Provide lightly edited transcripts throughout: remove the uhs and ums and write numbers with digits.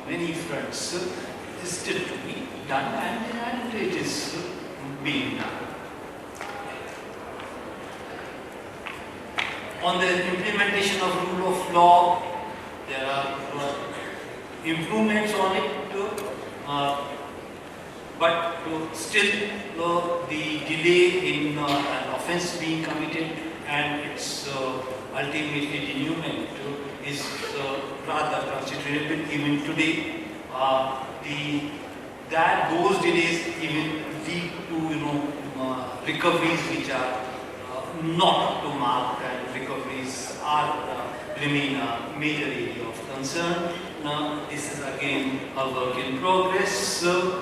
many fronts is still to be done, and it is being done. On the implementation of rule of law, there are improvements on it, but still the delay in an offence being committed and its ultimately denouement is rather considerable even today. Those delays even lead to recoveries which are not up to mark, and recoveries remain a major area of concern. This is again a work in progress. The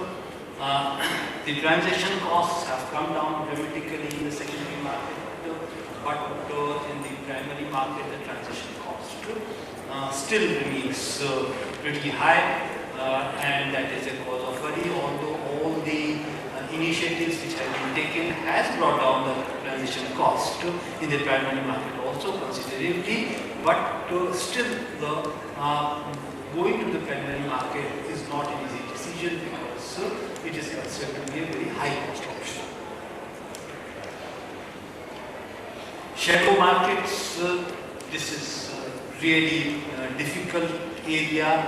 transaction costs have come down dramatically in the secondary market, but in the primary market the transaction cost still remains pretty high, and that is a cause of worry, although all the initiatives which have been taken has brought down the transaction cost in the primary market also considerably, but still going to the primary market is not an easy decision because it is considered to be a very high cost option. Shadow markets, this is really a difficult area.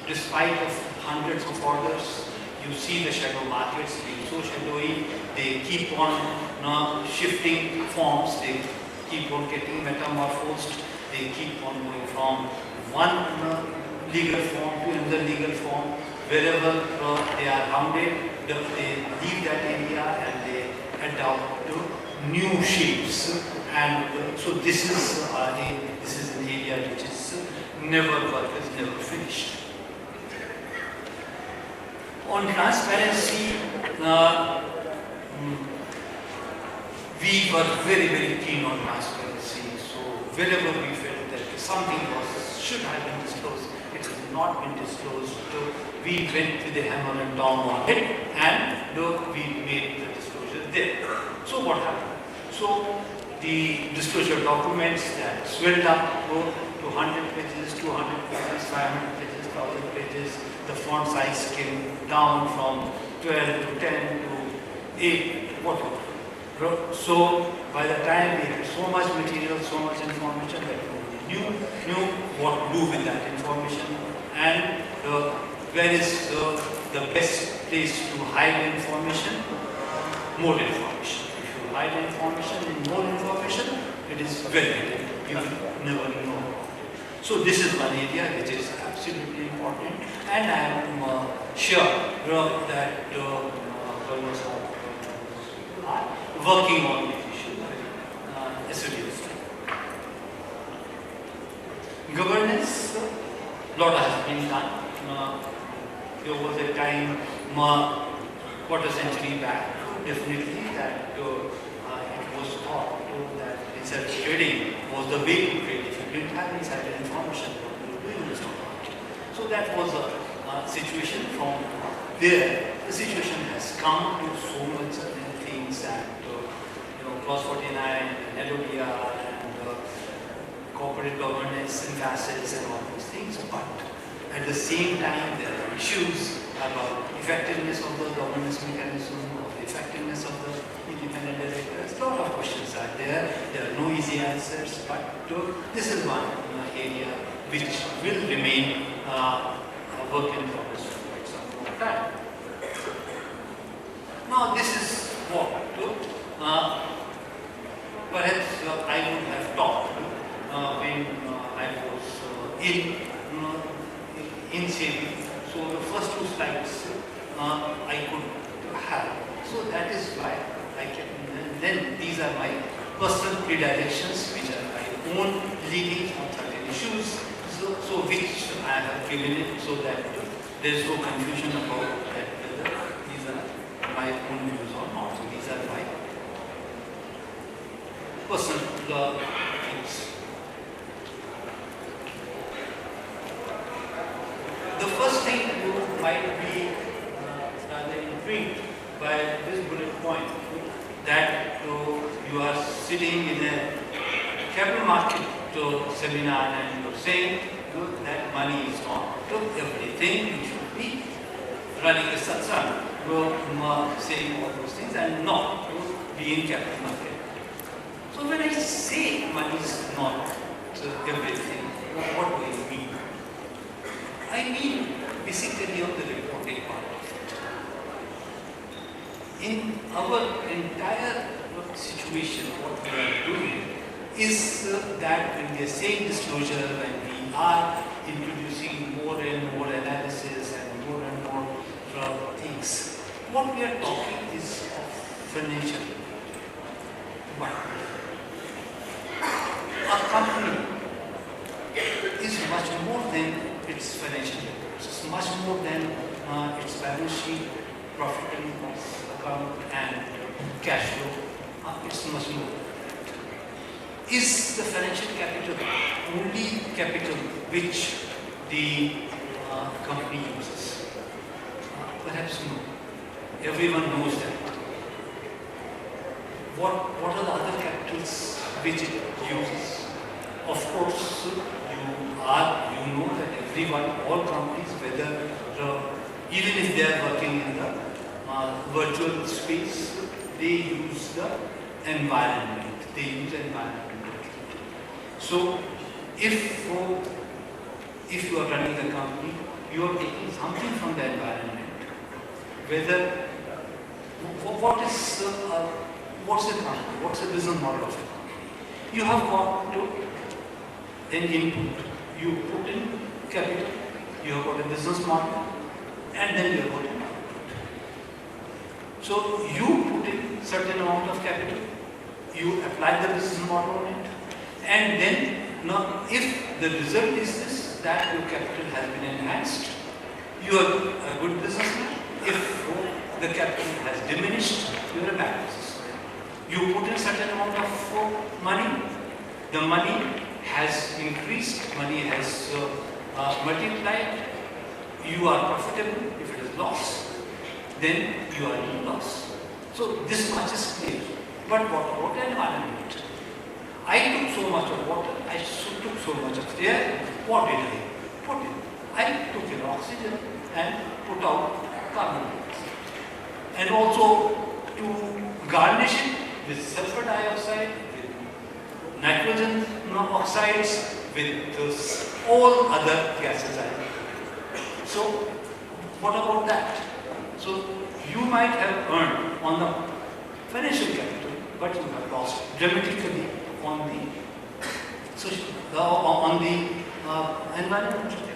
Despite of hundreds of orders, you see the shadow markets being so shadowy. They keep on shifting forms, they keep on getting metamorphosed, they keep on going from one legal form to another legal form. Wherever they are rounded, they leave that area and they adopt new shapes. And so this is an area which is never finished. On transparency, we were very keen on transparency. So wherever we felt that something should have been disclosed, it has not been disclosed. So we went with the hammer and down on it, and we made the disclosure there. So what happened? So the disclosure documents that swelled up to 100 pages, 200 pages, 500 pages, 1,000 pages. The font size came down from 12 to 10 to 8, whatever. So by the time we had so much material, so much information that we knew what to do with that information, and where is the best place to hide information? More information. If you hide information in more information, it is very hidden. You will never know. So this is one area which is absolutely important, and I am sure that governments are working on this issue assiduously. Governance, a lot has been done. There was a time, quarter century back, definitely, that it was thought that insider trading was the way to trade. If you didn't have insider information, you were doing this market. So that was a situation. From there, the situation has come to so much things that Clause 49 and LODR and corporate governance and facets and all those things, but at the same time there are issues about effectiveness of the governance mechanism, of the effectiveness of the independent directors. A lot of questions are there. There are no easy answers, but this is one area which will remain a work in progress for quite some more time. Now this is what perhaps I would have talked when I was in SEBI. So the first two slides I could have. So that is why I can. Then these are my personal predilections, which are my own leanings on certain issues. So which I have given it so that there is no confusion about that whether these are my own views or not. So these are my personal views. The first thing you might be rather intrigued by this bullet point, that you are sitting in a capital market seminar and you are saying that money is not everything. You should be running a satsang, saying all those things and not be in capital market. So when I say money is not everything, what do I mean? I mean basically of the reporting part of it. In our entire situation, what we are doing is that when we are saying disclosure, when we are introducing more and more analysis and more things, what we are talking is of financial. But a company is much more than its financial reports. It's much more than its balance sheet, profit and loss account and cash flow. It's much more. Is the financial capital only capital which the company uses? Perhaps no. Everyone knows that. What are the other capitals which it uses? Of course, you know that everyone, all companies, whether even if they are working in the virtual space, they use the environment. They use the environment. So, if you are running the company, you are taking something from the environment. Whether what's the company? What's the business model of a company? You have got an input. You put in capital. You have got a business model, and then you have got an output. So you put in certain amount of capital. You apply the business model on it. And then, now, if the result is this, that your capital has been enhanced, you are a good businessman. If the capital has diminished, you are a bad businessman. You put in certain amount of money, the money has increased, money has multiplied, you are profitable. If it is loss, then you are in loss. So this much is clear. But what about the environment? I took so much of water, I took so much of air. What did I put in? I took in oxygen and put out carbon dioxide. And also to garnish it with sulfur dioxide, with nitrogen oxides, with all other gases. So what about that? So you might have earned on the financial capital, but you have lost dramatically on the environmental capital.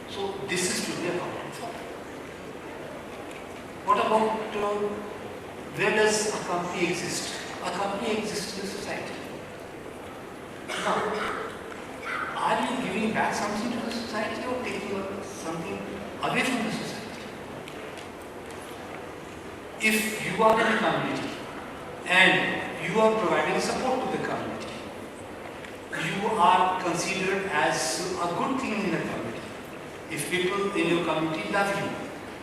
So this is to be accounted for. What about where does a company exist? A company exists in society. Now, are you giving back something to the society or taking something away from the society? If you are in a community and you are providing support to the community, you are considered as a good thing in the community. If people in your community love you,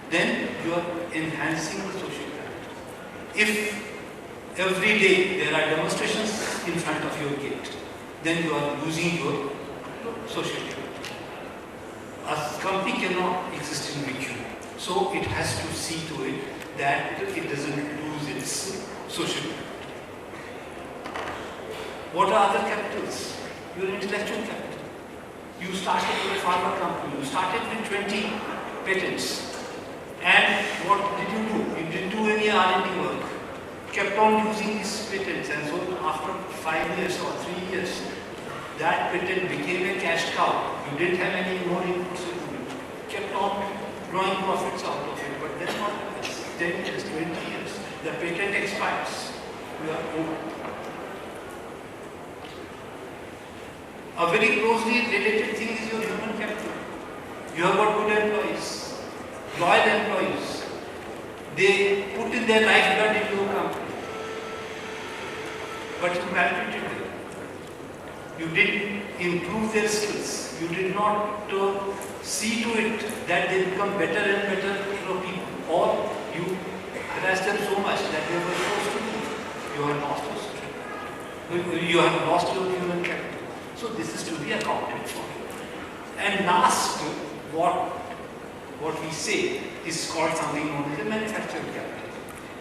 then you are enhancing the social capital. If every day there are demonstrations in front of your gate, then you are losing your social capital. A company cannot exist in vacuum. So it has to see to it that it doesn't lose its social capital. What are other capitals? Your intellectual capital. You started with a pharma company. You started with 20 patents. And what did you do? You didn't do any R&D work. Kept on using these patents, and so after 5 years or 3 years, that patent became a cash cow. You didn't have any more inputs into it. Kept on drawing profits out of it. But then what happens? 10 years, 20 years, the patent expires. You are over. A very closely related thing is your human capital. You have got good employees, loyal employees. They put in their lifeblood into your company. But you maltreated them. You didn't improve their skills. You did not see to it that they become better and better people. Or you harassed them so much that they were supposed to leave. You have lost your strength. You have lost your human capital. So this is to be accounted for. And last, what we say is called something known as a manufacturing capital.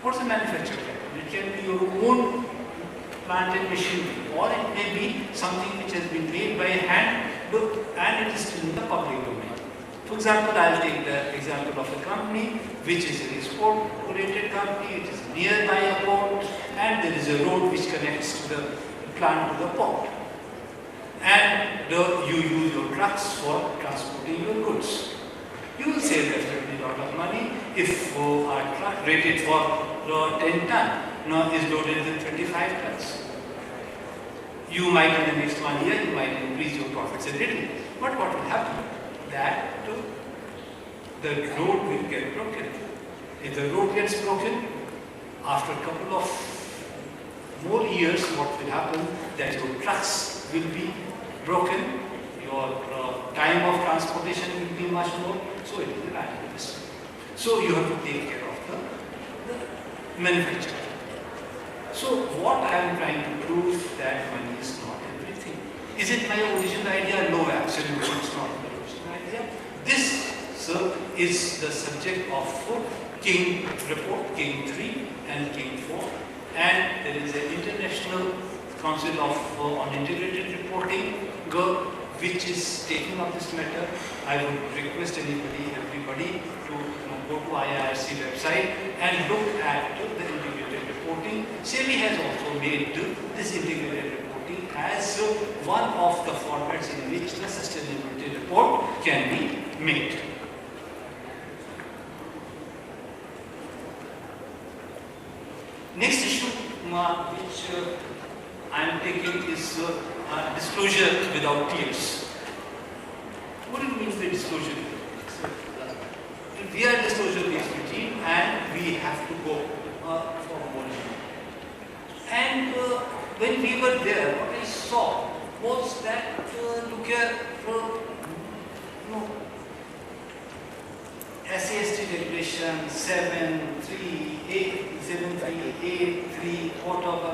What's a manufacturing capital? It can be your own plant and machinery, or it may be something which has been made by hand and it is still in the public domain. For example, I'll take the example of a company which is an export-oriented company, it is nearby a port, and there is a road which connects to the plant to the port. And you use your trucks for transporting your goods. You will save definitely a lot of money if our truck rated for 10 ton is loaded with 25 tons. You might in the next 1 year, you might increase your profits a little. But what will happen? That the road will get broken. If the road gets broken, after a couple of more years, what will happen? That your trucks will be broken, your time of transportation will be much more, so it is a value investment. So you have to take care of the manufacturer. So what I am trying to prove that money is not everything. Is it my original idea? No, absolutely it's not my original idea. This is the subject of King report, King 3 and King 4, and there is an international council on integrated reporting which is taking up this matter. I would request everybody to go to ICSI website and look at the integrated reporting. SEBI has also made this integrated reporting as one of the formats in which the sustainability report can be made. Next issue which I am taking is disclosure without tears. What do you mean by disclosure? We are a disclosure-based regime and we have to go for more. And when we were there, what I saw was that look at SAST regulation 738, whatever,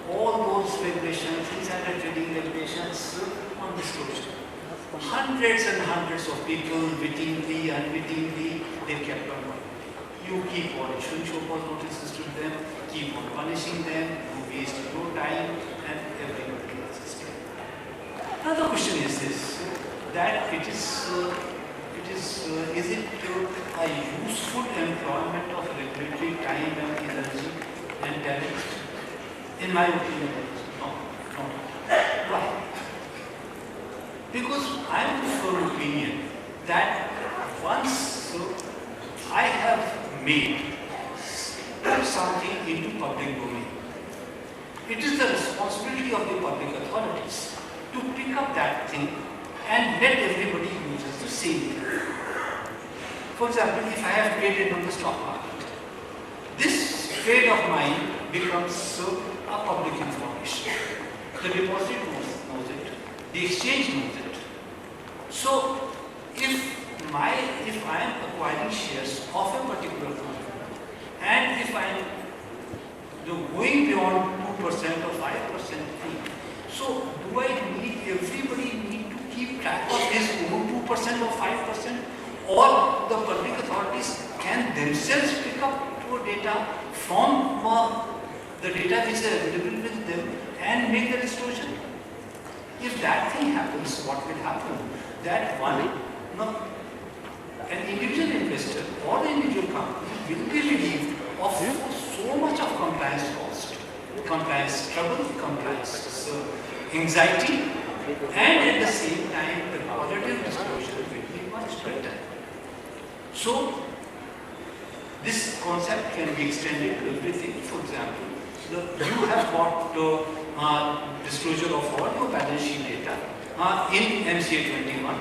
all those regulations, insider trading regulations on disclosure. Hundreds and hundreds of people, wittingly, unwittingly, they kept on going. You keep on issuing show cause notices to them, keep on punishing them, you waste no time, and everybody else is dead. Now the question is this, that is it a useful employment of regulatory time and energy and talent? In my opinion, no. Why? Because I am of the opinion that once I have made something into public domain, it is the responsibility of the public authorities to pick up that thing and let everybody use the same thing. For example, if I have traded on the stock market, this trade of mine becomes a public information. The deposit knows it, the exchange knows it. So, if I am acquiring shares of a particular company, and if I am going beyond 2% or 5% fee, so do everybody need to keep track of his own 2% or 5%, or the public authorities can themselves pick up data from the data which is available with them and make the disclosure? If that thing happens, what will happen? That an individual investor or the individual company will be relieved of so much of compliance cost, compliance trouble, compliance anxiety, and at the same time the quality of disclosure will be much better. So this concept can be extended to everything. For example, you have got disclosure of all your balance sheet data in MCA 21,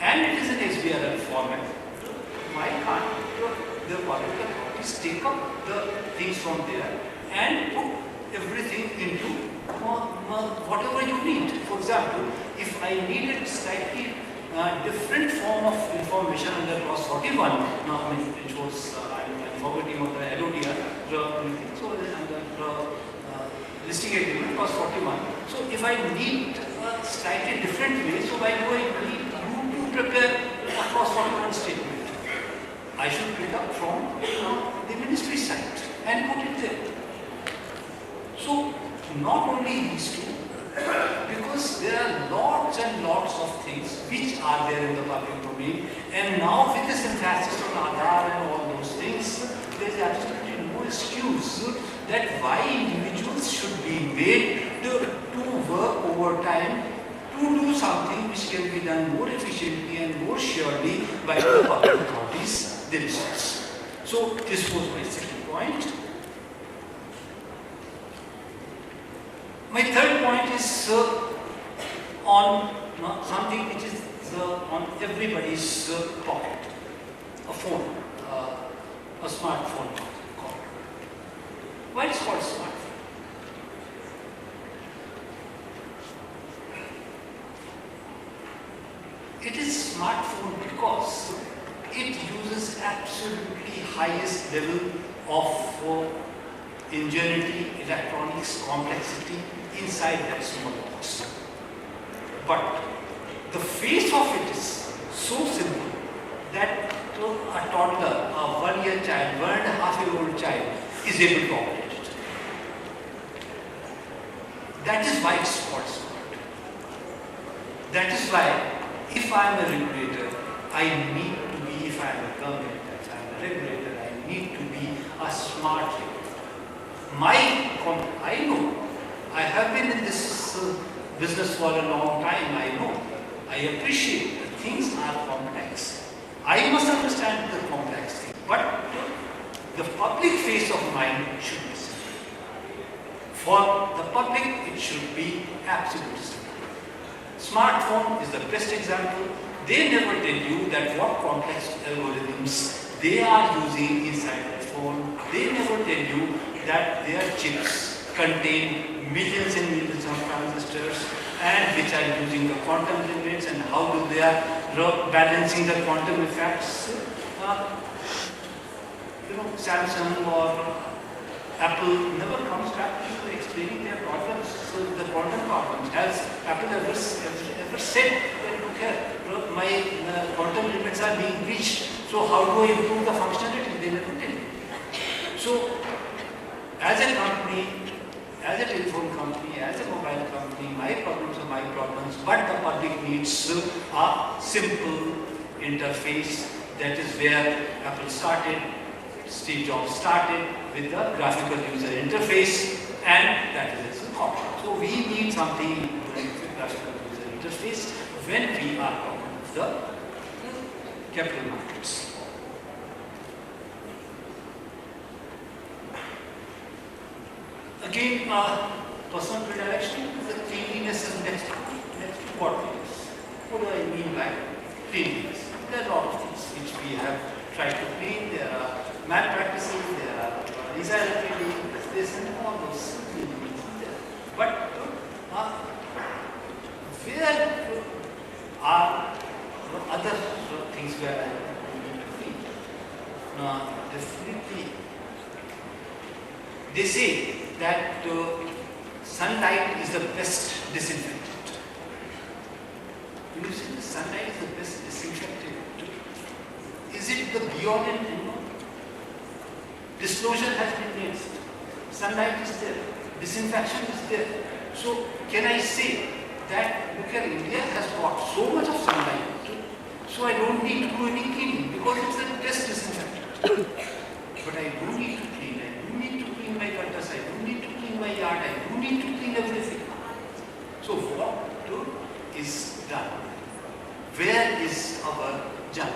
and it is an XBRL format. Why can't the public authorities take up the things from there and put everything into whatever you need? For example, if I needed slightly different form of information under clause 41, which was, I'm forgetting what the LODR, so under listing agreement clause 41. So if I need a slightly different way, so why do I need you to I should pick up from the ministry side and put it there. So not only these two, because there are lots and lots of things which are there in the public domain, and now with this emphasis on Aadhaar and all those things, there is absolutely no excuse that why individuals should be made to work overtime to do something which can be done more efficiently and more surely by the public authorities themselves. So this was my second point. My third point is on something which is on everybody's pocket, a phone, a smartphone called. Why is it called smartphone? It is smartphone because it uses absolutely highest level of ingenuity, electronics, complexity inside that small box. But the face of it is so simple that a toddler, a 1-year child, 1.5-year-old child is able to operate it. That is why it's called smart. That is why if I am a regulator, I need to be, if I am a government, if I am a regulator, I need to be a smart regulator. I know, I have been in this business for a long time, I know, I appreciate that things are complex. I must understand the complex thing, but the public face of mind should be simple. For the public, it should be absolutely simple. Smartphone is the best example. They never tell you that what complex algorithms they are using inside the phone. They never tell you that their chips contain millions and millions of transistors and which are using the quantum limits and how do they are balancing the quantum effects. Samsung or Apple never comes back to explaining their problems, so the quantum problems. Has Apple ever said that, look here, my quantum limits are being reached, so how do I improve the functionality? They never tell. So, as a company, as a telephone company, as a mobile company, my problems are my problems, but the public needs a simple interface. That is where Apple started, Steve Jobs started with the graphical user interface, and that is its core. So we need something with the graphical user interface when we are talking of the capital markets. Again, personal predilection, the cleanliness is next to godliness. What do I mean by cleanliness? There are a lot of things which we have tried to clean. There are malpractices, there are desirability, this and all those things there. But where are other things where I need to clean? Definitely, they say that sunlight is the best disinfectant. You see, the sunlight is the best disinfectant. Is it the be-all and end-all? Disclosure has been made. Sunlight is there. Disinfection is there. So, can I say that, look at India has got so much of sunlight, so I don't need to do any cleaning because it's the best disinfectant. But I do need to clean. I do need to clean my gutters. I do need to clean my yard. I do need to clean everything. So what is done? Where is our junk?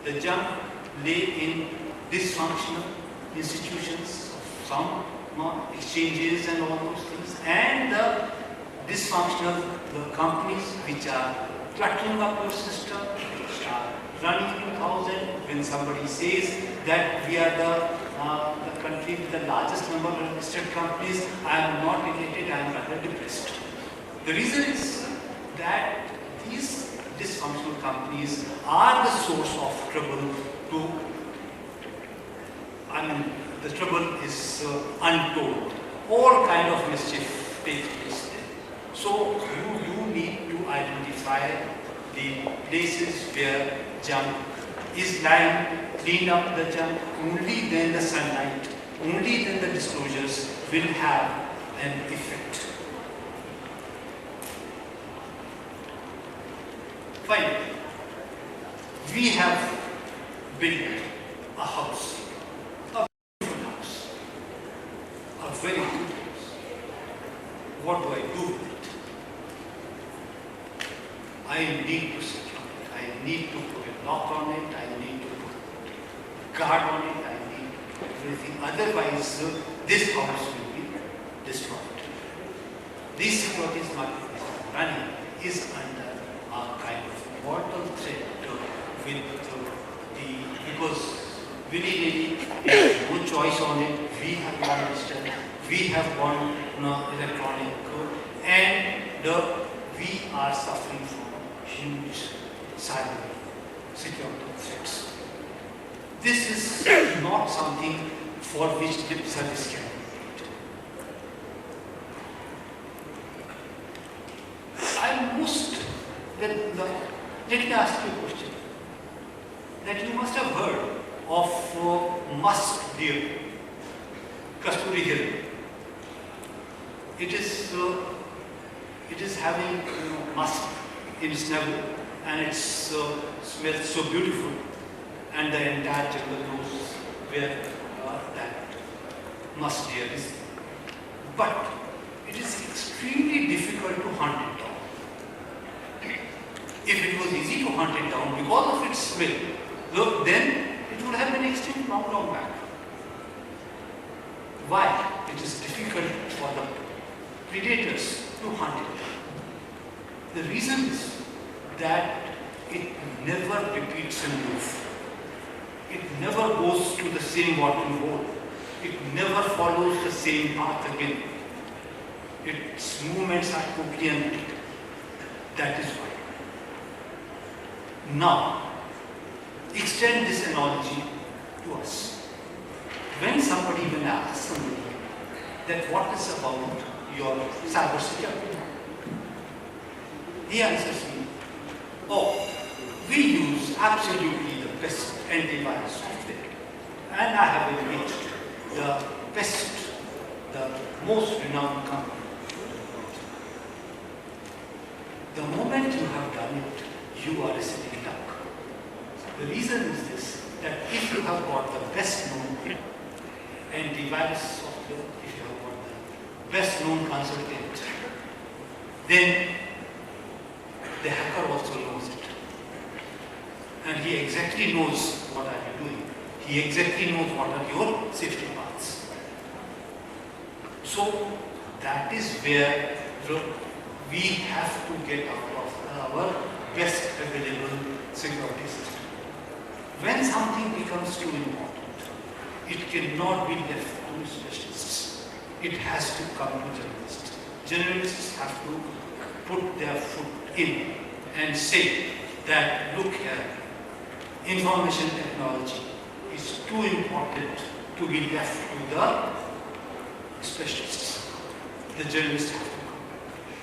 The junk lay in dysfunctional institutions, some exchanges and all those things, and the dysfunctional companies which are cluttering up your system, which are running 2000. When somebody says that we are the country with the largest number of listed companies, I am not elated, I am rather depressed. The reason is that these dysfunctional companies are the source of trouble the trouble is untold. All kind of mischief takes place there. So you need to identify the places where junk Is line cleaned up the junk? Only then the sunlight, only then the disclosures will have an effect. Fine. We have built a house, a beautiful house, a very good house. What do I do with it? I need to secure it. I need to put a lock on it. I need to put a guard on it. I need to put everything. Otherwise, this house will be destroyed. This securities market is running is under a kind of mortal threat because willy-nilly, we have no choice on it. We have gone digital, we have gone electronic, and we are suffering from huge cyber security threats. This is not something for which lip service can be paid. Let me ask you a question. That you must have heard of musk deer, Kasturi hill. It is having musk in its navel, and it smells so beautiful, and the entire jungle knows where that musk deer is. But it is extremely difficult to hunt it down. If it was easy to hunt it down because of its smell, then it would have been extinct long back. Why? It is difficult for the predators to hunt it down. The reason is that it never repeats a move. It never goes to the same watering hole. It never follows the same path again. Its movements are totally unpredictable. That is why. Now, extend this analogy to us. When I ask somebody that what is about your cyber security, he answers me, oh, we use absolutely the best antivirus software, and I have engaged the best, the most renowned company. The moment you have done it, you are a sitting duck. The reason is this, that if you have got the best known antivirus software, if you have got the best known consultant, then the hacker also knows it. And he exactly knows what are you doing. He exactly knows what are your safety paths. So that is where we have to get out of our best available security system. When something becomes too important, it cannot be left to specialists. It has to come to journalists. Journalists have to put their foot in and say that, look here, information technology is too important to be left to the specialists. The journalists have to come.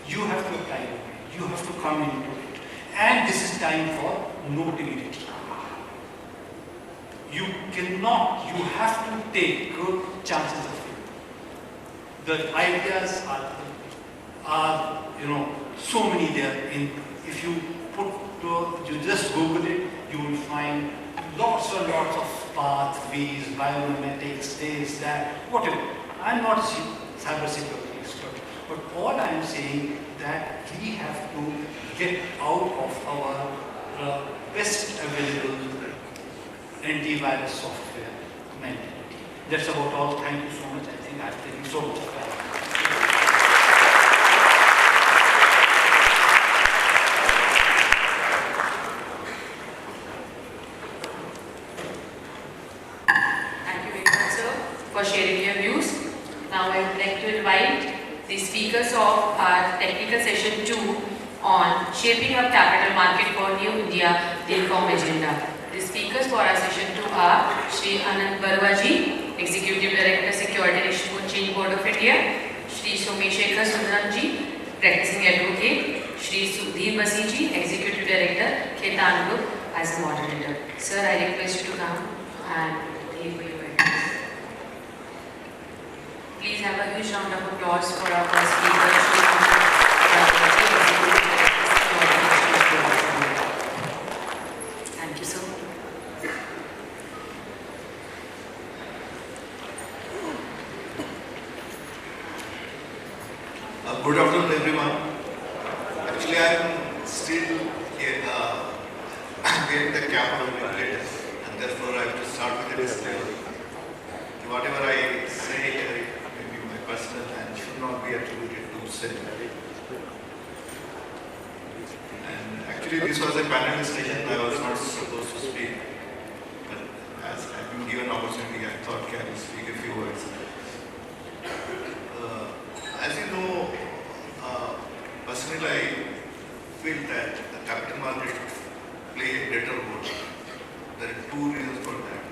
You have to apply it. You have to come into it. And this is time for notability. You have to take chances of it. The ideas are so many there. If you you just Google it, you will find lots and lots of pathways, biomimetics, this, that, whatever. I'm not a cybersecurity expert, but all I'm saying that we have to get out of our best available antivirus software mentality. That's about all. Thank you so much. I think I've taken so much time. Thank you very much, sir, for sharing your views. Now I would like to invite the speakers of our technical session 2 on shaping up capital market for New India, the reform agenda. The speakers for our session 2 are Shri Anand Barwaji, Executive Director, Security and Exchange Board of India, Shri Someshekar Sundaramji, Practicing Advocate, Shri Sudhir Basiji, Executive Director, Ketan Group, as a moderator. Sir, I request you to come and deliver your address. Please have a huge round of applause for our first speaker, Thank you, sir. Good afternoon, everyone. Actually, I am still getting the cap of the latest, and therefore I have to start with a disclaimer. Whatever I say here may be my personal and should not be attributed to self. And actually, this was a panel discussion. I was not supposed to speak, but as I've been given opportunity, I thought I will speak a few words. As you know, personally, I feel that the capital market play a greater role. There are two reasons for that.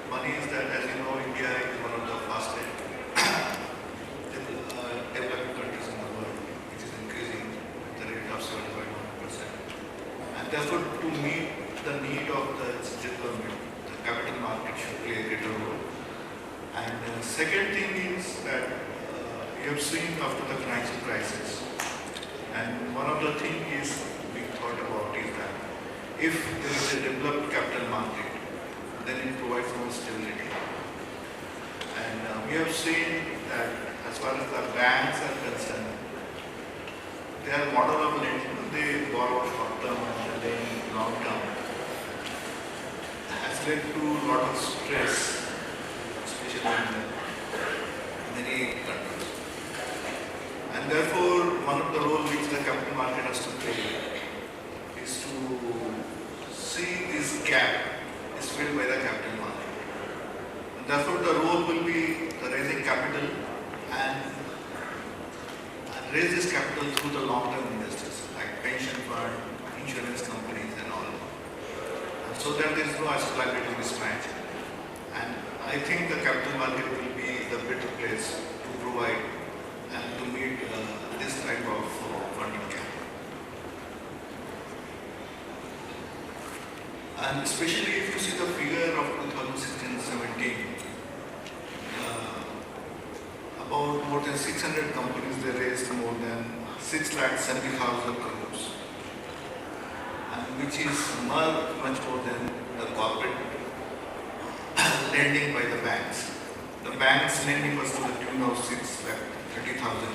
One is that, as you know, India is one of the fastest developing countries in the world, which is increasing at the rate of 7.1%. And therefore, to meet the need of the development, the capital market should play a greater role. And the second thing is that we have seen after the financial crisis, and one of the things is being thought about is that if there is a developed capital market, then it provides more stability. And we have seen that as far as the banks are concerned, their model of lending, they borrow short term and then long term, has led to a lot of stress, especially in many countries. And therefore, one of the roles which the capital market has to play is to see this gap is filled by the capital market. And therefore, the role will be the raising capital and raise this capital through the long-term investors like pension fund, insurance companies and all. And so that there is no asset liability mismatch. And I think the capital market will be the better place to provide and to meet this type of funding gap. And especially if you see the figure of 2016-17, about more than 600 companies, they raised more than 6,70,000 crores, and which is much more than the corporate lending by the banks. The banks lending was to the tune of 6,30,000,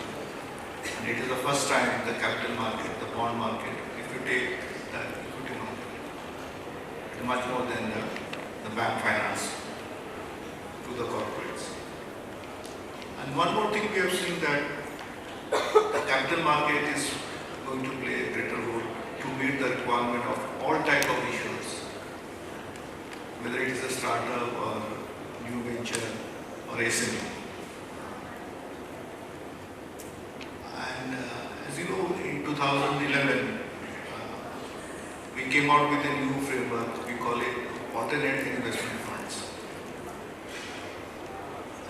and it is the first time the capital market, the bond market, if you take the equity market, it is much more than the bank finance to the corporates. And one more thing we have seen that the capital market is going to play a greater role to meet the requirement of all type of issuers, whether it is a startup or new venture or SME. And as you know, in 2011, we came out with a new framework. We call it alternate investment funds.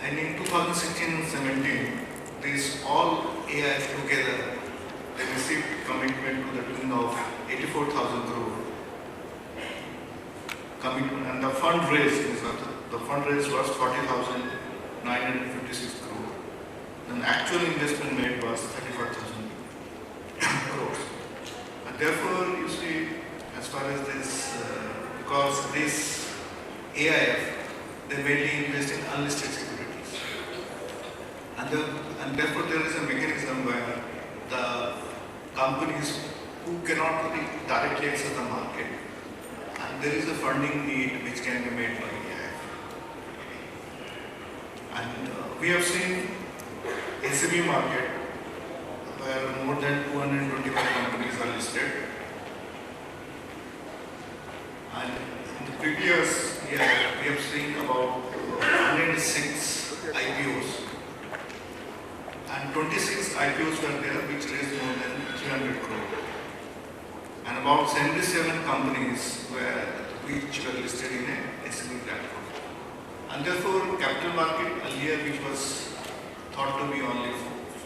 And in 2016-17, these all AIF together, they received commitment to the tune of 84,000 crore commitment, and the fundraise was 40,956 crore. And actual investment made was 35,000 crores. And therefore, you see, as far as this, because this AIF, they mainly invest in unlisted securities. And therefore, there is a mechanism where the companies who cannot directly access the market, and there is a funding need which can be made by AIF. And we have seen SME market where more than 225 companies are listed. And in the previous year, we have seen about 106 IPOs. And 26 IPOs were there which raised more than 300 crore. And about 77 companies which were listed in a SME platform. And therefore, capital market earlier, which was thought to be only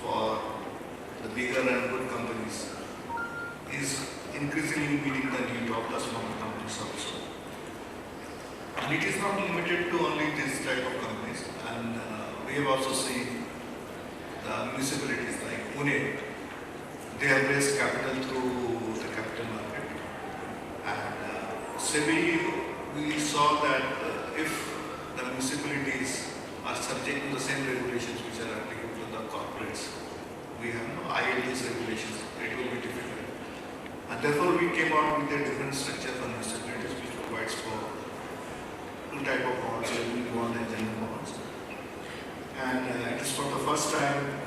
for the bigger and good companies, is increasingly meeting the need of the smaller companies. And it is not limited to only this type of companies. And we have also seen the municipalities like Pune, they have raised capital through the capital market. And SEBI, we saw that if the municipalities are subject to the same regulations which are applicable to the corporates, we have no ILDs regulations, it will be difficult. And therefore we came out with a different structure for municipalities which provides for two type of bonds, revenue bond and general bonds. And it is for the first time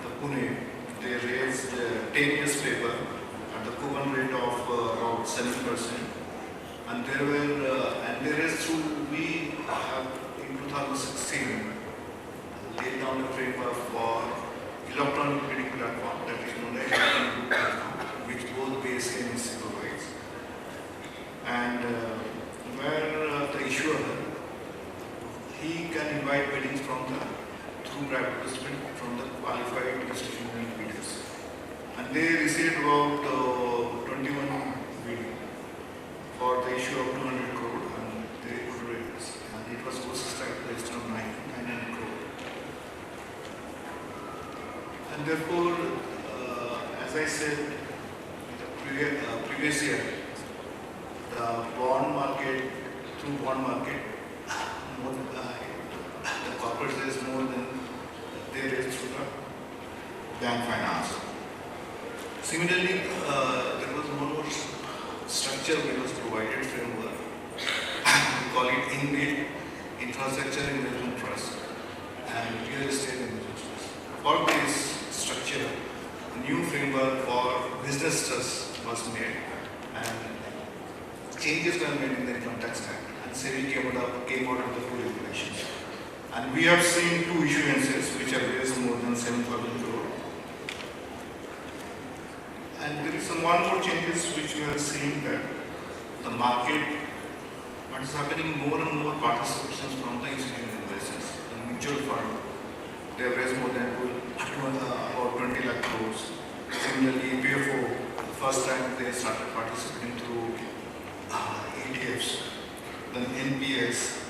the Pune, they raised 10 years paper at the coupon rate of about 7%. And there were, and there is through, we have in 2016 laid down a framework for electronic bidding platform, that is known as electronic bidding platform, which both BSE and EC provides. And where the issuer, he can invite biddings from the, through private participant from the qualified institutional bidders. And they received about 21 bidding for the issue of 200 crore, and they could raise, and it was oversubscribed to the extent of 900 crore. And therefore, as I said, the previous year, the bond market, through bond market, more, the corporate raised more than they raised through the bank finance. Similarly, there was one more structure which was provided framework. We call it InvIT, Infrastructure Investment Trust, and Real Estate Investment Trust. For this structure, a new framework for business trust was made, and changes were made in the Income Tax Act, and SEBI came out with the full regulations. And we have seen two issuances which have raised more than 7,000 crore. And there is some one more changes which we are seeing that the market, what is happening, more and more participations from the institutional investors. The mutual fund, they have raised more than about 20 lakh crores. Similarly, PFO, the first time they started participating through ETFs, then NPS,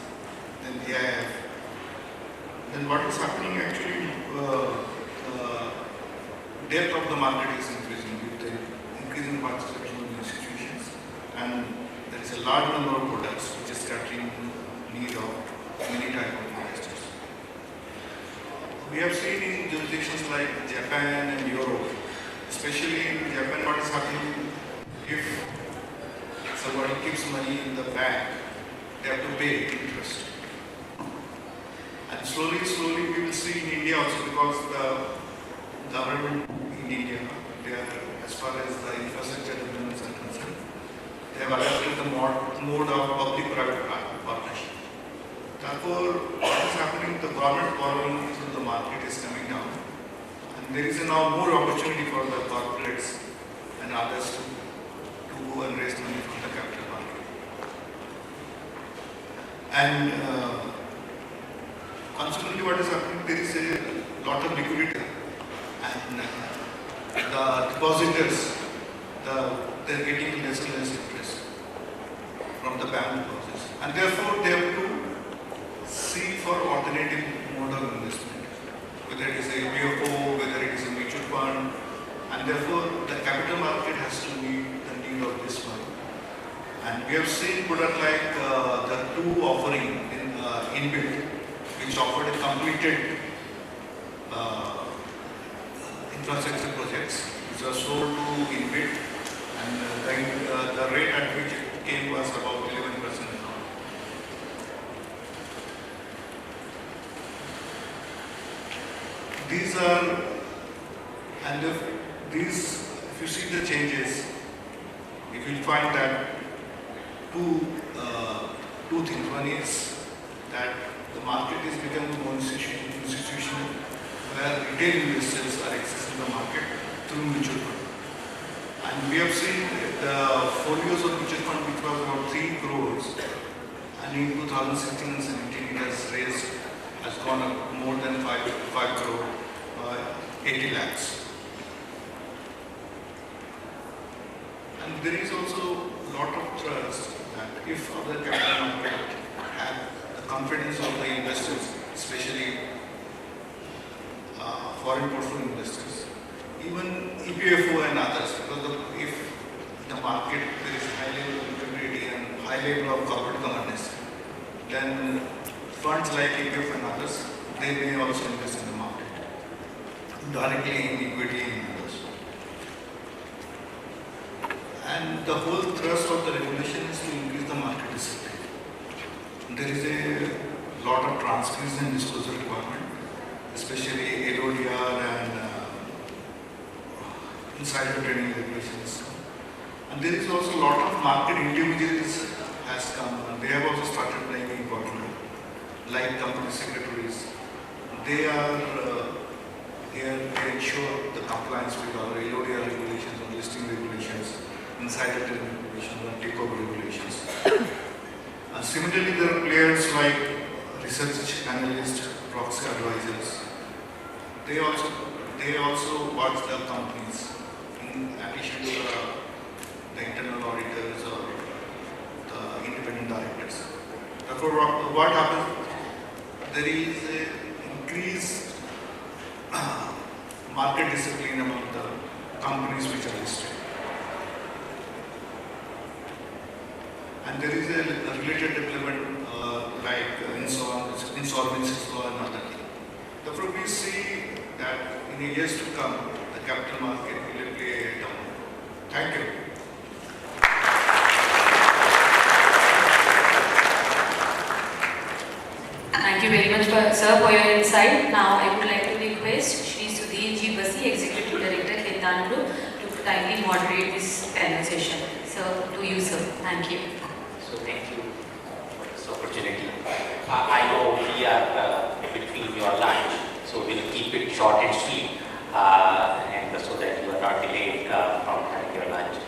then AIF. Then what is happening actually, depth of the market is increasing with the increasing participation in institutions, and there is a large number of products which is catering need of many type of investors. We have seen in jurisdictions like Japan and Europe, especially in Japan, what is happening, if somebody keeps money in the bank, they have to pay interest. And slowly we will see in India also, because the government in India, they are, as far as the infrastructure developments are concerned, they have adopted the mode of public-private partnership. Therefore, what is happening, the government borrowing through the market is coming down, and there is now more opportunity for the corporates and others to go and raise money from the capital market. And consequently, what is happening, there is a lot of liquidity, and the depositors, they are getting less and less interest from the bank deposits, and therefore they have to see for alternative mode of investment, whether it is a PFO, whether it is a mutual fund, and therefore the capital market has to meet the need of this one. And we have seen product like the two offering in InvIT, which offered a completed infrastructure projects, which are sold to InvIT, and the rate at which it came was about 11%. These are, and if you see the changes, you will find that two things. One is that the market is becoming more institutional, where retail investors are accessing the market through mutual fund. And we have seen the folios of mutual fund, which was about 3 crores, and in 2016 and 17 it has gone up more than 5 crore, 80 lakhs. And there is also a lot of trust that if other capital market confidence of the investors, especially foreign portfolio investors, even EPFO and others, because if the market there is high level of liquidity and high level of corporate governance, then funds like EPF and others, they may also invest in the market, directly in equity and others. And the whole thrust of the regulation is to increase the market discipline. There is a lot of transparency and disclosure requirement, especially LODR and insider trading regulations. And there is also a lot of market intermediaries has come, and they have also started playing an important role, like company secretaries. They are here to ensure the compliance with our LODR regulations and listing regulations, insider trading regulations and takeover regulations. And similarly, there are players like research analysts, proxy advisors. They also watch the companies in addition to the internal auditors or the independent directors. Therefore, what happens? There is an increased market discipline among the companies which are listed. And there is a related development like insolvency law and other things. Therefore, we see that in the years to come, the capital market will play a role. Thank you. Thank you very much, sir, for your insight. Now, I would like to request Shri Sudhir Ji Basi, Executive Director, Ketan Group, to kindly moderate this panel session. So, to you, sir. Thank you. So thank you for this opportunity. I know we are between your lunch, so we'll keep it short and sweet, and so that you are not delayed from having your lunch.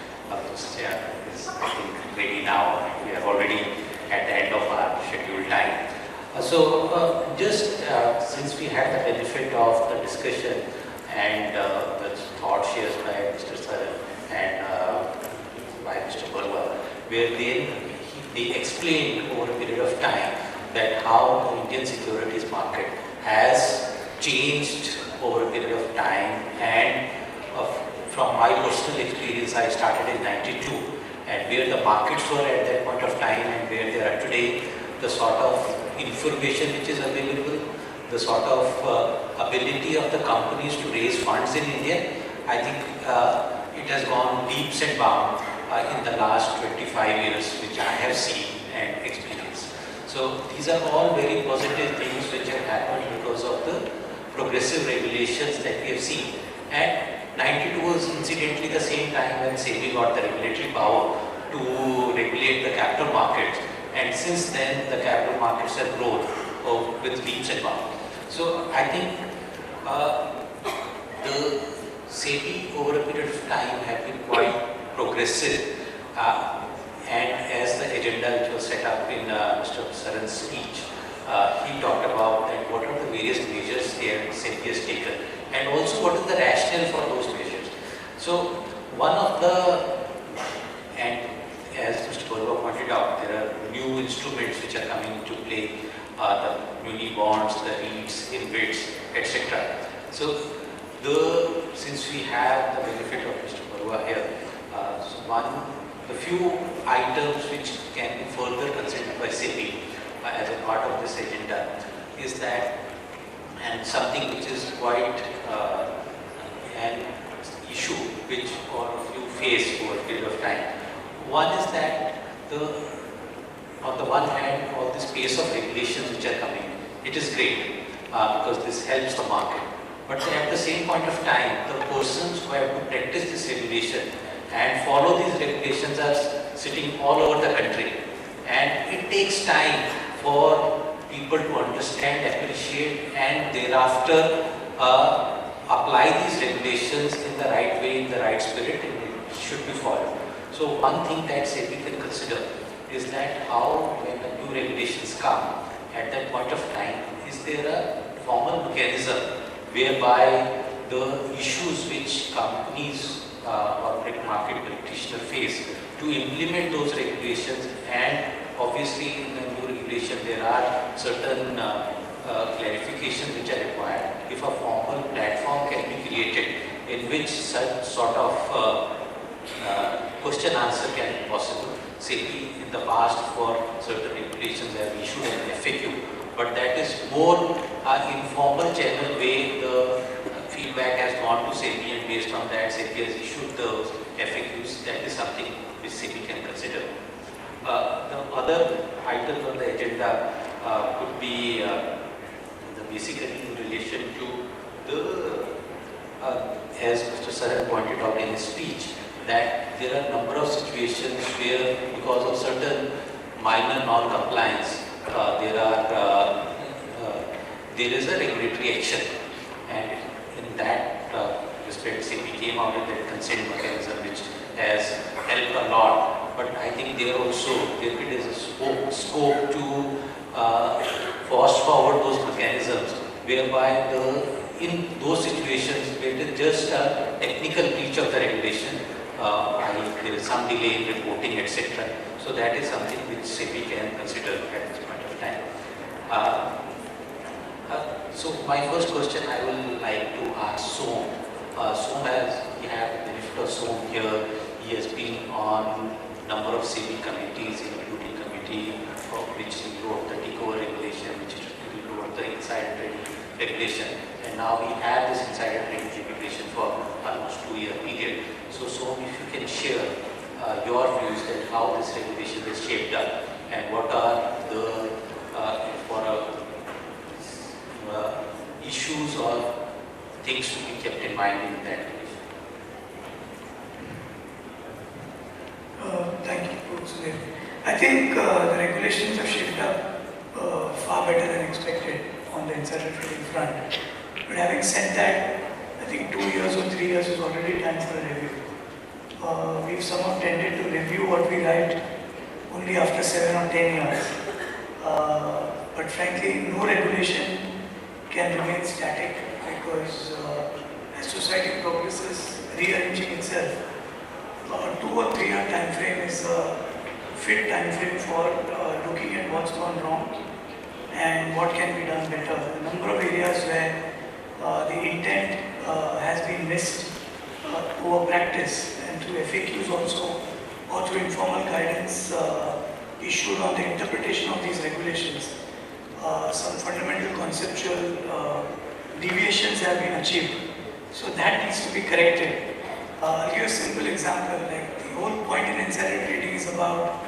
This chair is, I think, ready now. We are already at the end of our scheduled time. Just since we had the benefit of the discussion and the thought shares by Mr. Sir and by Mr. Barwa, where they explained over a period of time that how the Indian securities market has changed over a period of time, and from my personal experience, I started in '92, and where the markets were at that point of time and where they are today, the sort of information which is available, the sort of ability of the companies to raise funds in India, I think it has gone leaps and bounds in the last 25 years, which I have seen and experienced. So these are all very positive things which have happened because of the progressive regulations that we have seen. And '92 was incidentally the same time when SEBI got the regulatory power to regulate the capital markets. And since then, the capital markets have grown with leaps and bounds. So I think the SEBI over a period of time have been quite progressive, and as the agenda which was set up in Mr. Saran's speech, he talked about that what are the various measures SEBI has taken, and also what is the rationale for those measures. So one of the, and as Mr. Barwa pointed out, there are new instruments which are coming into play, the muni bonds, the REITs, InvITs, etc. So since we have the benefit of Mr. Barwa here, the few items which can be further considered by SEBI as a part of this agenda is that, and something which is quite an issue which all of you face over a period of time. One is that on the one hand, all this pace of regulations which are coming, it is great because this helps the market. But at the same point of time, the persons who have to practice this regulation and follow these regulations are sitting all over the country. And it takes time for people to understand, appreciate, and thereafter apply these regulations in the right way, in the right spirit, and it should be followed. So one thing that SEBI can consider is that how, when the new regulations come, at that point of time, is there a formal mechanism whereby the issues which companies or market practitioners face to implement those regulations, and obviously in the new regulation, there are certain clarifications which are required. If a formal platform can be created in which such sort of question answer can be possible. SEBI in the past for certain regulations have issued an FAQ, but that is more informal channel way the feedback has gone to SEBI, and based on that SEBI has issued the FAQs. That is something which SEBI can consider. The other items on the agenda could be basically in relation to the, as Mr. Saran pointed out in his speech, that there are a number of situations where because of certain minor non-compliance, there is a regulatory action, and in that respect, SEBI came out with that consent mechanism which has helped a lot. But I think there is a scope to fast forward those mechanisms, whereby in those situations where it is just a technical breach of the regulation, there is some delay in reporting, etc. So that is something which SEBI can consider at this point of time. So my first question I will like to ask Som. Som we have the benefit of Som here. He has been on number of SEBI committees, including committee which wrote the takeover regulation, which wrote the insider trading regulation, and now we have this insider trading regulation for almost 2-year period. So Som, if you can share your views that how this regulation is shaped up, and what are the issues or things to be kept in mind in that regulation. Thank you, Sudhir. I think the regulations have shaped up far better than expected on the insider trading front. But having said that, I think 2 years or 3 years is already time for a review. We've somehow tended to review what we write only after 7 or 10 years. But frankly, no regulation can remain static, because as society progresses, rearranging itself, 2 or 3 year time frame is a fit time frame for looking at what's gone wrong and what can be done better. A number of areas where the intent has been missed over practice, and through FAQs also, or through informal guidance issued on the interpretation of these regulations, some fundamental conceptual deviations have been achieved. So that needs to be corrected. I'll give a simple example. Like, the whole point in insider trading is about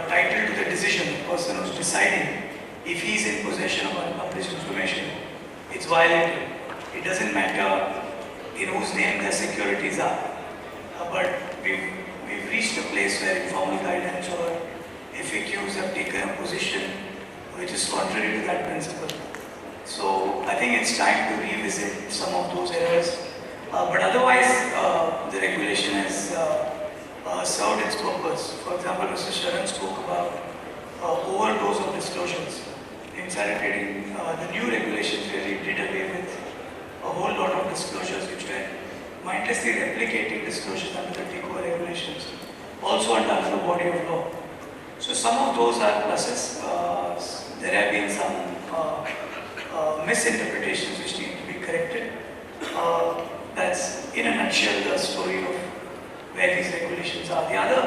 title to the decision. The person who's deciding, if he's in possession of unpublished information, it's violated. It doesn't matter in whose name their securities are. But we've reached a place where informal guidance or FAQs have taken a position which is contrary to that principle. So I think it's time to revisit some of those errors. But otherwise, the regulation has served its purpose. For example, Mr. Sharan spoke about overdose of disclosures. Insider trading, the new regulations really did away with a whole lot of disclosures which were mindlessly replicating disclosures under the takeover regulations, also under another body of law. So some of those are pluses. There have been some misinterpretations which need to be corrected. That's in a nutshell the story of where these regulations are. The other,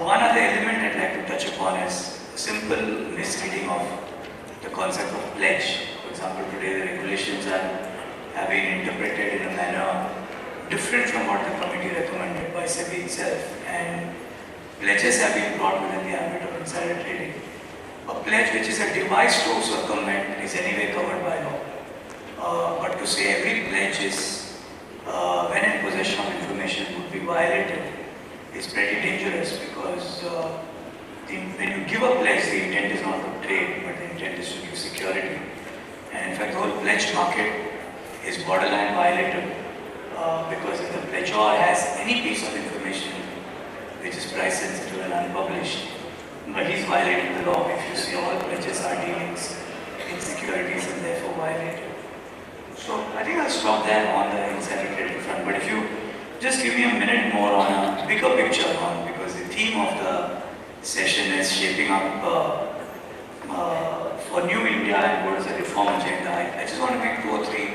one other element I'd like to touch upon is simple misreading of the concept of pledge. For example, today the regulations have been interpreted in a manner different from what the committee recommended by SEBI itself, and pledges have been brought within the ambit of insider trading. A pledge which is a device to circumvent is anyway covered by law. But to say every pledge is, when in possession of information, would be violated is pretty dangerous, because when you give a pledge, the intent is not to trade, but the intent is to give security. And in fact, the whole pledge market is borderline violated, because if the pledgor has any piece of information which is price sensitive and unpublished, but he's violating the law. If you see, all pledges are dealings in securities and therefore violated. So I think I'll stop there on the insider trading front. But if you just give me a minute more on a bigger picture, because the theme of the session is shaping up for New India and what is the reform agenda. I just want to make 2 or 3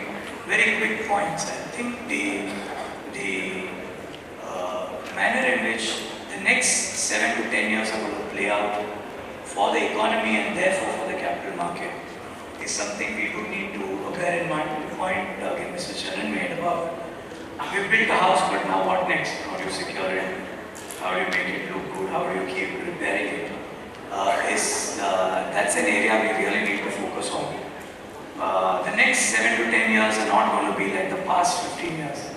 very quick points. I think the manner in which the next 7 to 10 years are going to play out for the economy and therefore for the capital market is something we do need to bear in mind. The point again Mr. Charan made about we built a house, but now what next? How do you secure it? How do you make it look good? How do you keep repairing it? That's an area we really need to focus on. The next 7 to 10 years are not going to be like the past 15 years.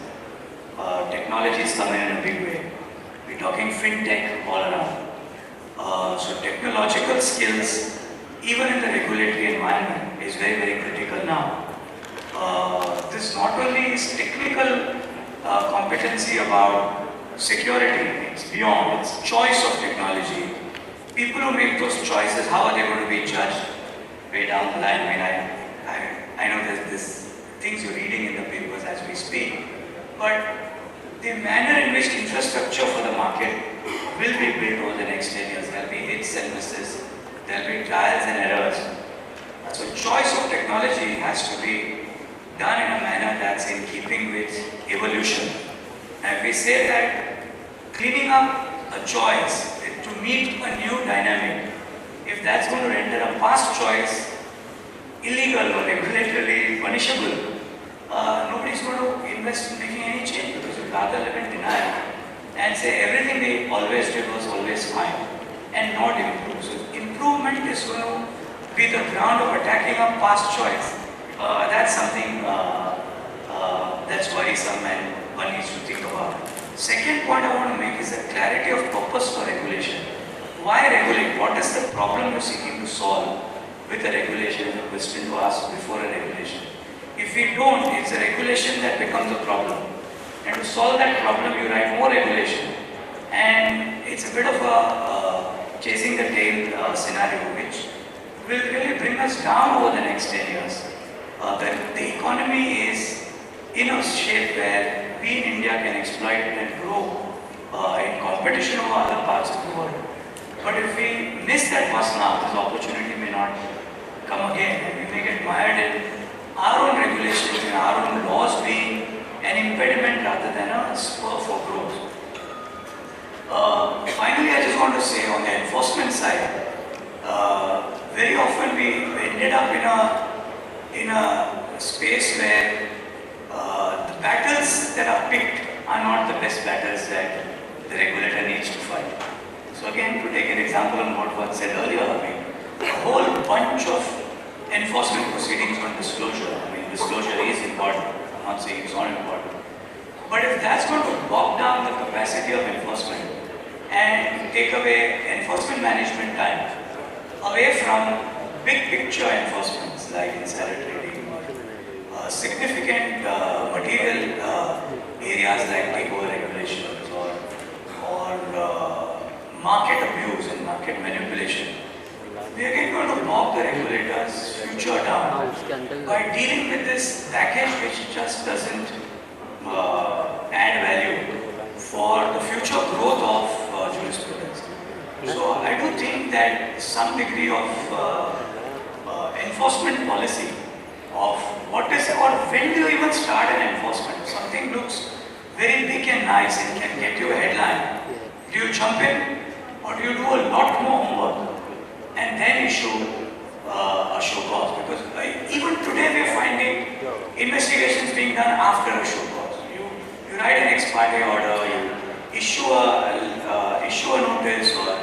Technology is coming in a big way. We're talking fintech all around. So technological skills, even in the regulatory environment, is very, very critical now. This not only is technical competency about security, it's beyond, it's choice of technology. People who make those choices, how are they going to be judged way down the line? I know there's this things you're reading in the papers as we speak, but the manner in which infrastructure for the market will be built over the next 10 years, there'll be hits and misses, there'll be trials and errors. So choice of technology has to be done in a manner that's in keeping with evolution. And if we say that cleaning up a choice to meet a new dynamic, if that's going to render a past choice illegal or regulatorily punishable, nobody's going to invest in making any change, because you'd rather live in denial and say everything we always did was always fine and not improve. So improvement is going to be the ground of attacking a past choice. That's something that's worrisome and one needs to think about. Second point I want to make is the clarity of purpose for regulation. Why regulate? What is the problem you're seeking to solve with a regulation? Is a question to ask before a regulation. If we don't, it's a regulation that becomes a problem. And to solve that problem, you write more regulation. And it's a bit of a chasing the tail scenario, which will really bring us down over the next 10 years. The economy is in a shape where we in India can exploit it and grow in competition with other parts of the world. But if we miss that bus now, this opportunity may not come again, and we may get mired in our own regulations and our own laws being an impediment rather than a spur for growth. Finally, I just want to say on the enforcement side, very often we ended up in a space where the battles that are picked are not the best battles that the regulator needs to fight. So again, to take an example on what was said earlier, a whole bunch of enforcement proceedings on disclosure. Disclosure is important. I'm not saying it's not important. But if that's going to bog down the capacity of enforcement and take away enforcement management time away from big picture enforcements like insider trading or significant material areas like takeover regulations or market abuse and market manipulation, we are again going to bog the regulators' future down by dealing with this package which just doesn't add value for the future growth of jurisprudence. So I do think that some degree of enforcement policy of what is, or when do you even start an enforcement? If something looks very big and nice and can get you a headline, do you jump in or do you do a lot more homework and then issue a show cause? Because even today we are finding investigations being done after a show cause. You write an ex parte order, you issue a notice or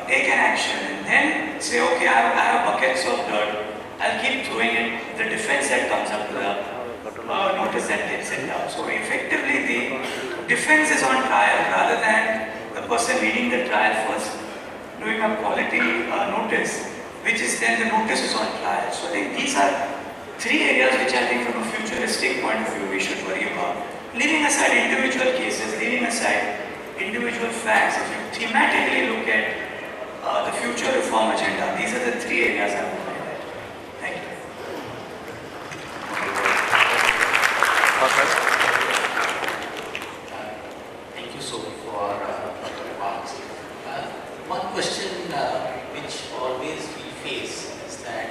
take an action and then say, okay, I have buckets of dirt, I'll keep throwing it, the defense that comes up to the notice that gets sent out. So effectively the defense is on trial rather than the person leading the trial first doing a quality notice, which is then the notice is on trial. So I think these are 3 areas which I think from a futuristic point of view we should worry about. Leaving aside individual cases, leaving aside individual facts, if you thematically look at the future reform agenda, these are the 3 areas I would highlight. Thank you. Thank you so much for the remarks. One question which always we face is that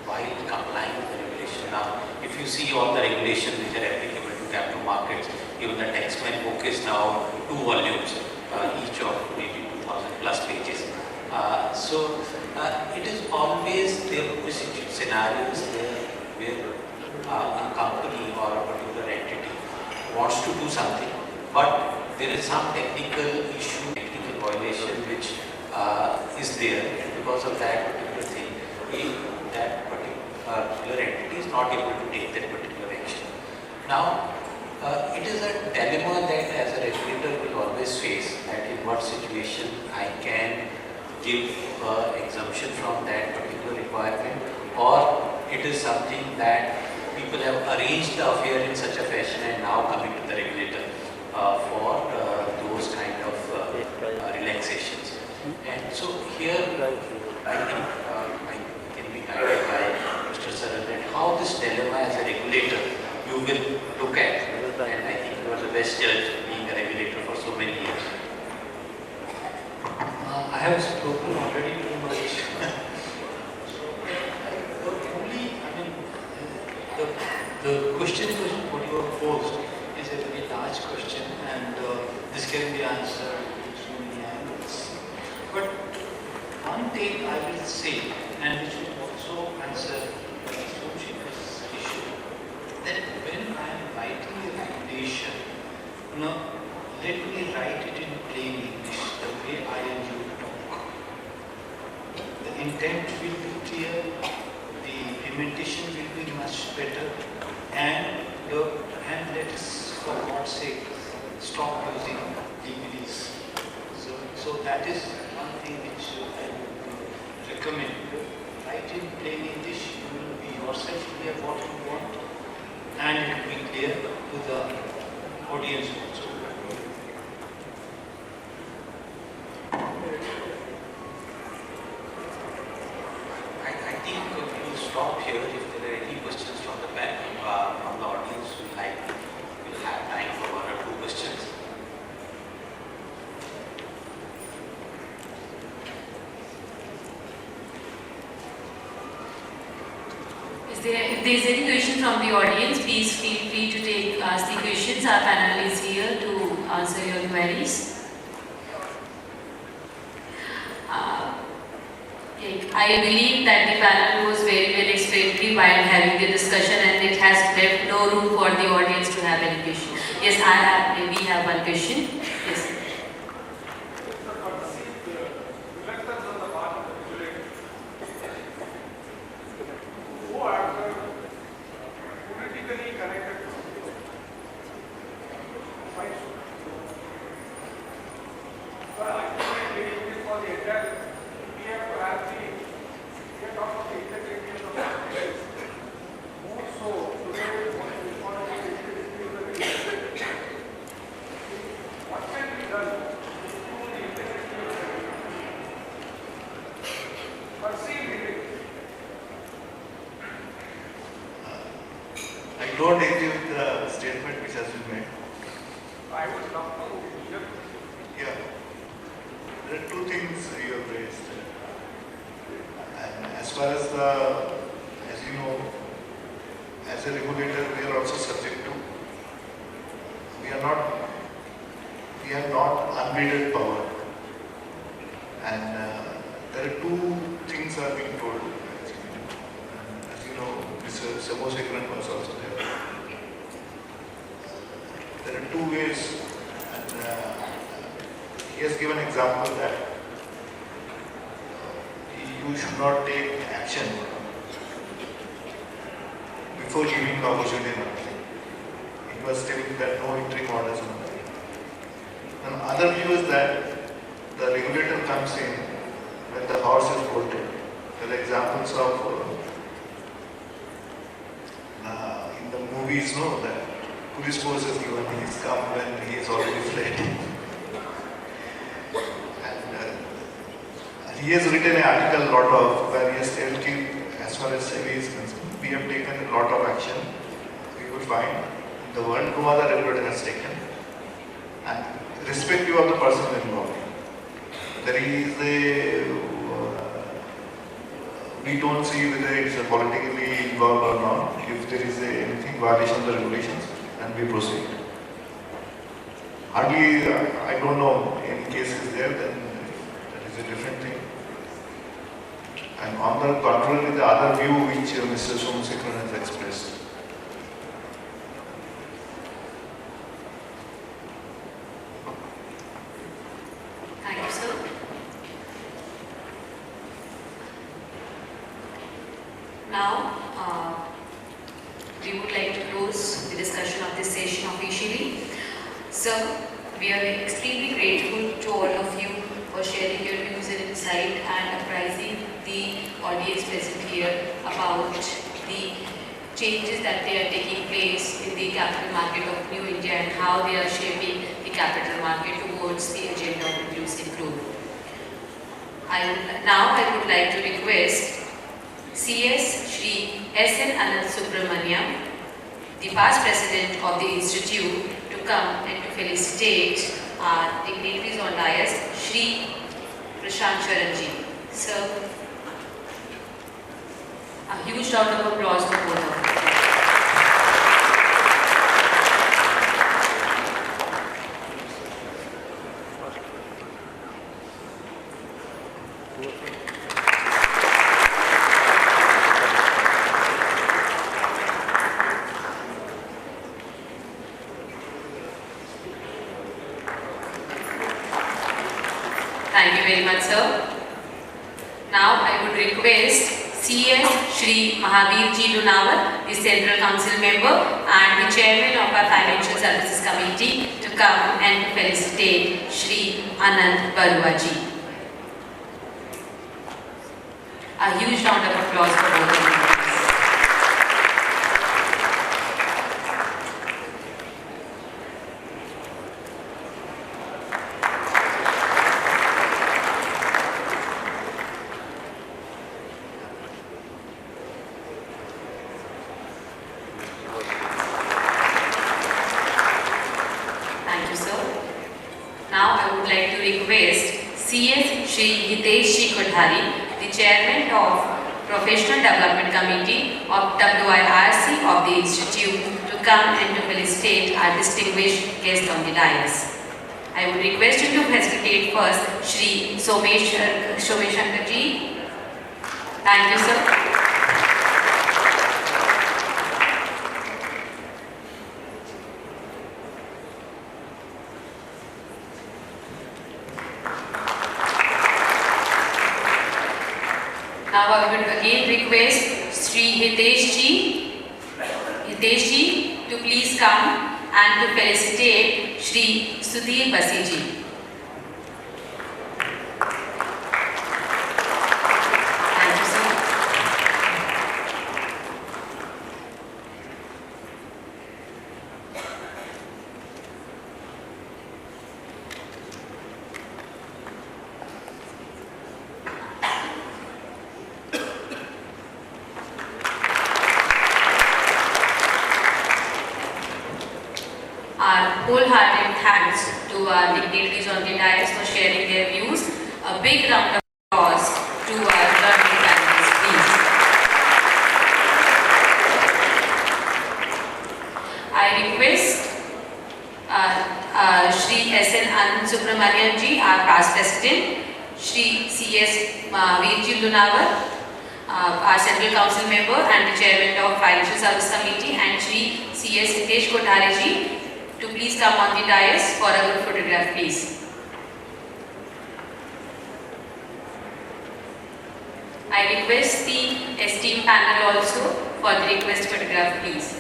while complying with the regulation, now if you see all the regulations which are applicable to capital markets, even the textman book is now 2 volumes, each of maybe 2000 plus pages. It is always there will be scenarios where a company or a particular entity wants to do something, but there is some technical issue, technical violation which is there, and because of that particular thing, that particular entity is not able to take that particular action. Now, it is a dilemma that as a regulator will always face, that in what situation I can give exemption from that particular requirement, or it is something that people have arranged the affair in such a fashion and now coming to the regulator for those kind of relaxations. And so here I think I can be guided by Mr. Saran that how this dilemma as a regulator you will look at, and I think you are the best judge being a regulator for so many years. I have spoken already too much. The question what you have posed is a very large question, and this can be answered in so many angles. But one thing I will say, and which will also answer the associate's issue, that when I am writing a regulation, let me write it in plain English, the way I and you talk. The intent will be clear, the implementation will be much better, and let us, for God's sake, stop using legalese. So that is one thing which I would recommend. Write in plain English, you will be yourself clear what you want, and it will be clear to the audience also. I think we will stop here. If there are any questions from the back, from the audience, we'll have time for 1 or 2 questions. If there is any question from the audience, please feel free to ask the questions. Our panel is here to answer your queries. I believe that the panel was very well explained while having the discussion, and it has left no room for the audience to have any question. Yes, we have one question. Yes. I don't agree with the statement which has been made. I would love to hear. Yeah. There are 2 things you have raised. And as far as as you know, as a regulator, we are also subject to, we have not unbridled power. And there are 2 things are being told. As you know, Mr. Samosekran was also there. There are 2 ways, and he has given example that you should not take action before giving the opportunity. He was telling that no interim orders. And other view is that the regulator comes in when the horse is bolted. There are examples of in the movies, no, that police force is given, he is come when he is already fled. And he has written an article where he has said, as far as SEBI is concerned, we have taken a lot of action. We would find in the world no other regulator has taken. And irrespective of the person involved, there is a we don't see whether it's politically involved or not. If there is anything violation of the regulations, and we proceed. Hardly, I don't know any cases there, then that is a different thing. And on the contrary, the other view which Mr. Somasekharan has expressed. Thank you, sir. Now, we would like to close the discussion of this session officially. Sir, we are extremely grateful to all of you for sharing your views and insight and apprising the audience present here about the changes that they are taking place in the capital market of New India and how they are shaping the capital market towards the agenda of reducing growth. I would like to request CS Shri S.N. Anand Subramaniam, the past president of the institute, to come and to felicitate our dignitaries on dais, Shri Prashant Charanji. Sir, a huge round of applause for both of you. Thank you very much, sir. Now I would request CS Shri Mahavir Ji Lunawat, the Central Council member and the chairman of our Financial Services Committee, to come and to felicitate Shri Anand Barua Ji. A huge round of applause for both of you. The chairman of Professional Development Committee of WIRC of the Institute, to come and to felicitate our distinguished guest on the dais. I would request you to facilitate first Shri Someshankar Ji. Thank you, sir. Now I would again request Sri Hitesh Ji to please come and to felicitate Sri Sudhir Basi Ji. Thank you, sir. Our wholehearted thanks to our dignitaries on the dais for sharing their views. A big round of applause to our learning panelists, please. I request Shri S.N. Anand Subramanian Ji, our past president, Shri C.S. Virji Lunawat, our Central Council member and the chairman of Financial Service Committee, and Shri C.S. Hitesh Kothare Ji, to please come on the dais for a group photograph, please. I request the esteemed panel also for the request photograph, please.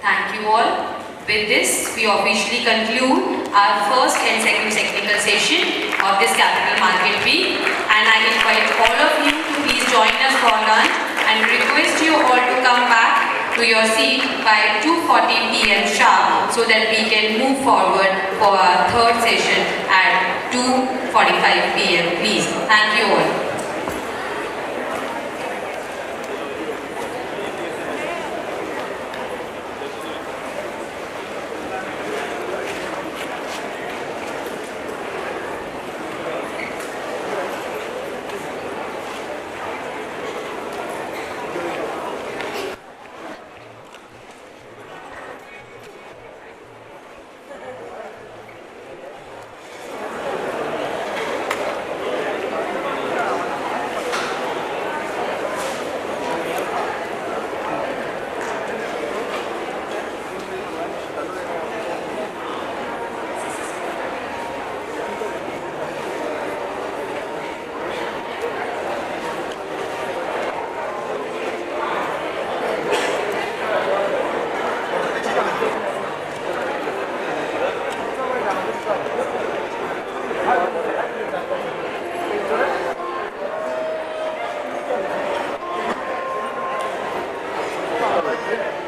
Thank you all. With this, we officially conclude our first and second technical session of this Capital Market Week, and I invite all of you to please join us for lunch and request you all to come back to your seat by 2:40 p.m. sharp so that we can move forward for our third session at 2:45 p.m. Please. Thank you all. Thank you.